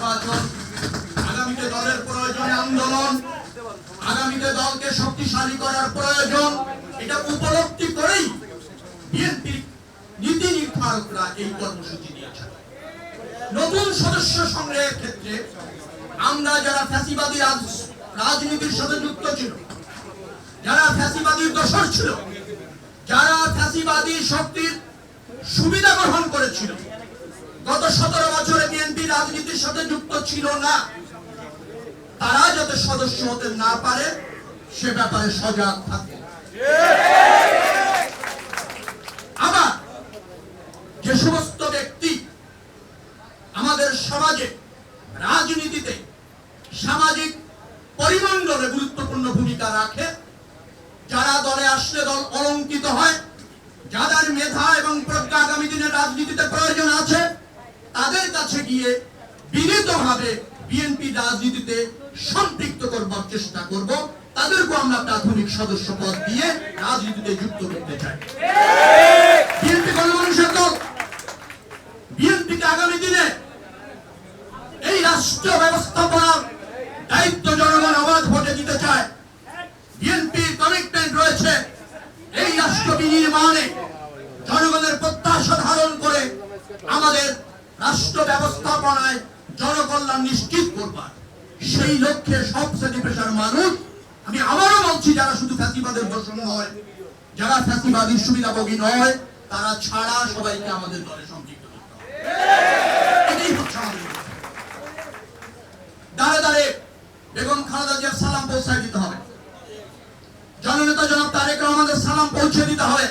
নির্বাচন, আগামীতে দলের প্রয়োজনে আন্দোলন, আগামীতে দলকে শক্তিশালী করার প্রয়োজন, এটা উপলব্ধি করেই বিএনপির নীতি নির্ধারকরা এই কর্মসূচি দিয়েছেন। নতুন সদস্য সংগ্রহের ক্ষেত্রে আমরা যারা ফ্যাসিবাদী রাজনীতির সাথে যুক্ত ছিল, যারা ফ্যাসিবাদীর দোসর ছিল, যারা ফ্যাসিবাদী শক্তির সুবিধা গ্রহণ করেছিল, গত 17 বছরে বিএনপি রাজনীতির সাথে যুক্ত ছিল না, তারা যাতে সদস্য হতে না পারে সে ব্যাপারে সজাগ থাকবে। আবার যে সমস্ত ব্যক্তি আমাদের সমাজে, রাজনীতিতে, সামাজিক পরিমণ্ডলে গুরুত্বপূর্ণ ভূমিকা রাখে, যারা দলে আসলে দল অলঙ্কিত হয়, যাদের মেধা এবং প্রজ্ঞা আগামী দিনের রাজনীতিতে প্রয়োজন আছে, তাদের কাছে গিয়ে বিনীতভাবে বিএনপি রাজনীতিতে সম্পৃক্ত করবার চেষ্টা করব। তাদেরকে আমরা প্রাথমিক সদস্য পদ দিয়ে রাজনীতিতে যুক্ত করতে চাই। বিএনপি গণমানুষের দল, বিএনপিকে আগামী দিনে এই রাষ্ট্র ব্যবস্থাপনার দায়িত্ব জনগণ অবাধ ভোটে দিতে চায়। বিএনপির কমিটমেন্ট রয়েছে এই রাষ্ট্র বিনির্মাণে জনগণের প্রত্যাশা ধারণ করে আমাদের রাষ্ট্র ব্যবস্থাপনায় জনকল্যাণ নিশ্চিত করবার। সেই লক্ষ্যে সব শ্রেণী পেশার মানুষ, আমি আবারও বলছি, যারা শুধু ফ্যাসিবাদের দোষর নয়, যারা ফ্যাসিবাদীর সুবিধাভোগী নয়, তারা ছাড়া সবাইকে আমাদের দলে সম্পৃক্ত করতে হবে। এটাই হচ্ছে আমাদের দাঁড়ে দাঁড়ে বেগম খালেদা জিয়ার সালাম পৌঁছায় দিতে হবে, জননেতা জনাব তারেক রহমানের সালাম পৌঁছে দিতে হবে।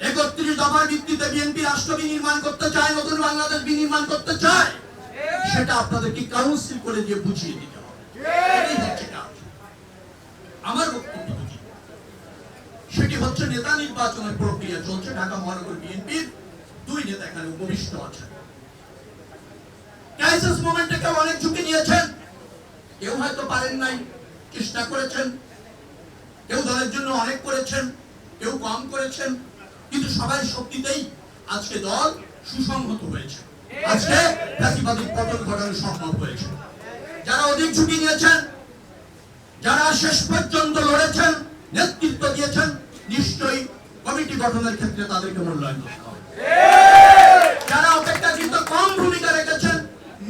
31 দফার ভিত্তিতে বিএনপি রাষ্ট্র বিনির্মাণ করতে চায়, নতুন বাংলাদেশ বিনির্মাণ করতে চায়, সেটা আপনাদেরকে কাউন্সিল করে দিয়ে বুঝিয়ে দিতে হবে। এটাই হচ্ছে কাজ। আমার বক্তব্য সেটি হচ্ছে নেতা নির্বাচনের প্রক্রিয়া চলছে। ঢাকা মহানগর বিএনপির 2 নেতা এখানে উপবিষ্ট আছেন। ক্রাইসিস মোমেন্টে কেউ অনেক ঝুঁকি নিয়েছেন, কেউ হয়তো পারেন নাই, চেষ্টা করেছেন, কেউ দলের জন্য অনেক করেছেন, কেউ কম করেছেন, কিন্তু সবাই শক্তিতেই আজকে দল সুসংহত হয়েছে। আজকে ফ্যাসিবাদীর পতন ঘটানো সম্ভব হয়েছে। যারা অধিক ঝুঁকি নিয়েছেন, যারা শেষ পর্যন্ত লড়েছেন, নেতৃত্ব দিয়েছেন, নিশ্চয়ই কমিটি গঠনের ক্ষেত্রে তাদেরকে মূল্যায়ন করতে হবে। যারা অপেক্ষাকৃত কম ভূমিকা রেখেছেন,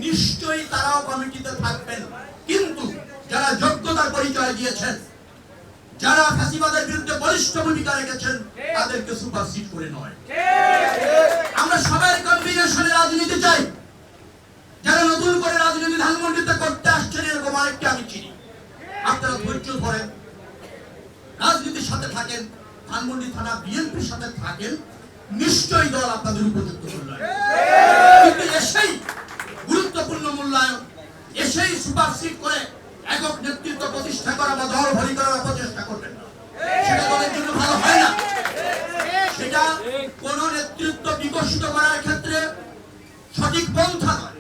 নিশ্চয়ই তারাও কমিটিতে থাকবেন, কিন্তু যারা যোগ্যতার পরিচয় দিয়েছেন, যারা ফ্যাসিবাদের বিরুদ্ধে বলিষ্ঠ ভূমিকা রেখেছেন, তাদেরকে সুপারসিড করে নয়। আমরা সবাই কম্বিনেশনে রাজনীতি চাই। যারা নতুন করে রাজনীতি ধানমন্ডিতে করতে আসছেন, এরকম আরেকটি আমি চিনি। আপনারা ধৈর্য ধরেন, রাজনীতির সাথে থাকেন, ধানমন্ডি থানা বিএনপির সাথে থাকেন, নিশ্চয়ই দল আপনাদের উপযুক্ত মূল্যায়ন। কিন্তু এসেই গুরুত্বপূর্ণ মূল্যায়ন, এসেই সুপারসিড করে একক নেতৃত্ব প্রতিষ্ঠা করা বা দল ভরি করার অপচেষ্টা করবেন না। সেটা দলের জন্য ভালো হয় না। সেটা কোন নেতৃত্ব বিকশিত করার ক্ষেত্রে সঠিক পন্থা নয়।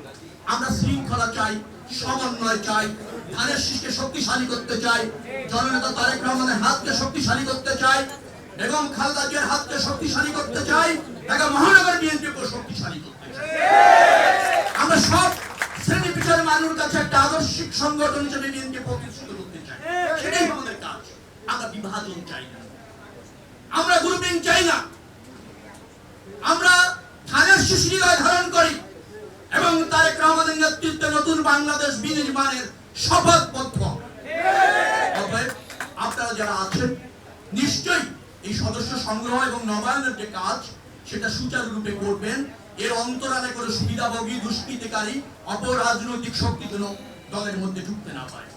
আমরা শৃঙ্খলা চাই, সমন্বয় চাই, ধানের শীষকে শক্তিশালী করতে চাই, জননেতা তারেক রহমানের হাতকে শক্তিশালী করতে চাই, বেগম খালেদা জিয়ার হাতকে শক্তিশালী করতে চাই, ঢাকা মহানগর বিএনপিকে শক্তিশালী করতে চাই। আমরা সব শ্রেণী পেশার মানুষের কাছে একটা আদর্শিক সংগঠন হিসেবে বিএনপি প্রতিষ্ঠিত করতে চাই। সেটাই আমাদের কাজ। আমরা বিভাজন চাই না, আমরা গ্রুপিং চাই না। আমরা ধানের শীষ হৃদয় ধারণ করি এবং তারেক রহমানের নেতৃত্বে নতুন বাংলাদেশ বিনির্মাণের শপথবদ্ধ। আপনারা যারা আছেন, নিশ্চয়ই এই সদস্য সংগ্রহ এবং নবায়নের যে কাজ, সেটা সুচারুরূপে করবেন। এর অন্তরালে করে সুবিধাভোগী, দুষ্কৃতিকারী, অপরাজনৈতিক শক্তি যেন দলের মধ্যে ঢুকতে না পারে।